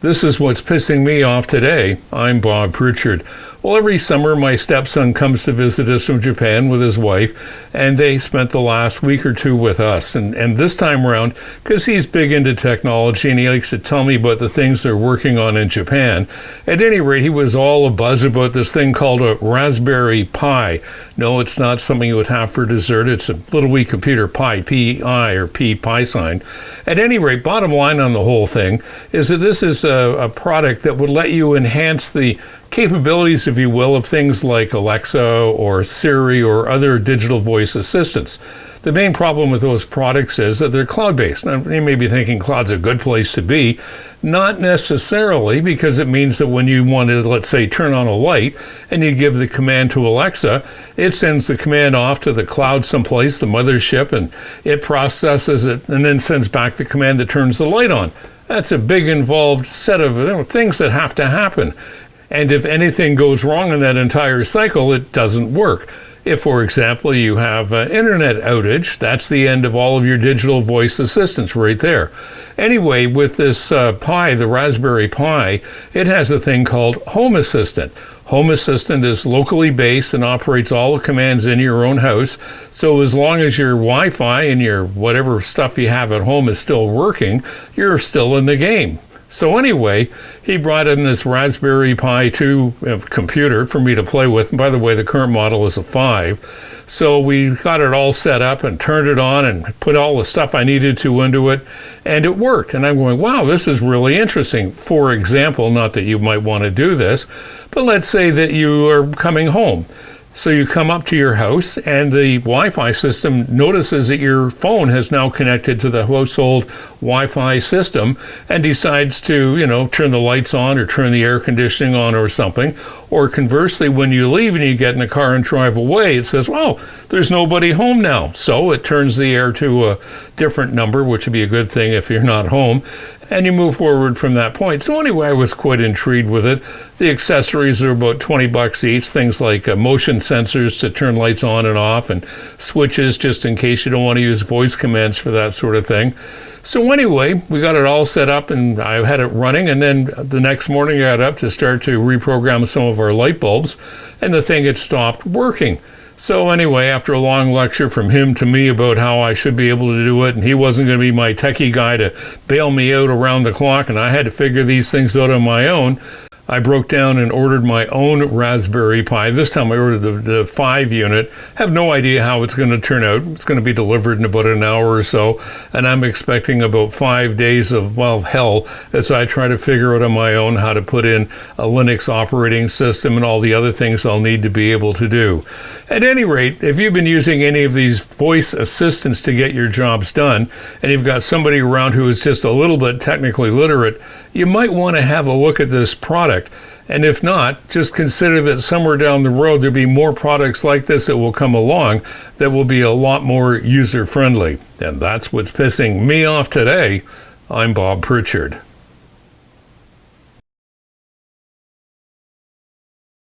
This is what's pissing me off today. I'm Bob Pritchard. Well, every summer my stepson comes to visit us from Japan with his wife, and they spent the last week or two with us. And this time around, because he's big into technology and he likes to tell me about the things they're working on in Japan, at any rate, he was all abuzz about this thing called a Raspberry Pi. No, it's not something you would have for dessert. It's a little wee computer Pi, P-I or Pi sign. At any rate, bottom line on the whole thing is that this is a product that would let you enhance the capabilities, if you will, of things like Alexa or Siri or other digital voice assistants. The main problem with those products is that they're cloud-based. Now, you may be thinking cloud's a good place to be. Not necessarily, because it means that when you want to, let's say, turn on a light and you give the command to Alexa, it sends the command off to the cloud someplace, the mothership, and it processes it and then sends back the command that turns the light on. That's a big involved set of things that have to happen. And if anything goes wrong in that entire cycle, it doesn't work. If, for example, you have an internet outage, that's the end of all of your digital voice assistants right there. Anyway, with this Pi, the Raspberry Pi, it has a thing called Home Assistant. Home Assistant is locally based and operates all the commands in your own house. So as long as your Wi-Fi and your whatever stuff you have at home is still working, you're still in the game. So anyway, he brought in this Raspberry Pi 2 computer for me to play with. And by the way, the current model is a 5. So we got it all set up and turned it on and put all the stuff I needed to into it, and it worked. And I'm going, wow, this is really interesting. For example, not that you might want to do this, but let's say that you are coming home. So you come up to your house and the Wi-Fi system notices that your phone has now connected to the household Wi-Fi system and decides to, turn the lights on or turn the air conditioning on or something. Or conversely, when you leave and you get in the car and drive away, it says, well, there's nobody home now. So it turns the air to a different number, which would be a good thing if you're not home. And you move forward from that point. So anyway, I was quite intrigued with it. The accessories are about $20 each, things like motion sensors to turn lights on and off and switches just in case you don't want to use voice commands for that sort of thing. So anyway, we got it all set up and I had it running, and then the next morning I got up to start to reprogram some of our light bulbs, and the thing had stopped working. So anyway, after a long lecture from him to me about how I should be able to do it, and he wasn't going to be my techie guy to bail me out around the clock, and I had to figure these things out on my own, I broke down and ordered my own Raspberry Pi. This time I ordered the 5 unit. Have no idea how it's going to turn out. It's going to be delivered in about an hour or so, and I'm expecting about 5 days of, hell, as I try to figure out on my own how to put in a Linux operating system and all the other things I'll need to be able to do. At any rate, if you've been using any of these voice assistants to get your jobs done, and you've got somebody around who is just a little bit technically literate, you might want to have a look at this product. And if not, just consider that somewhere down the road there'll be more products like this that will come along that will be a lot more user-friendly. And that's what's pissing me off today. I'm Bob Pritchard.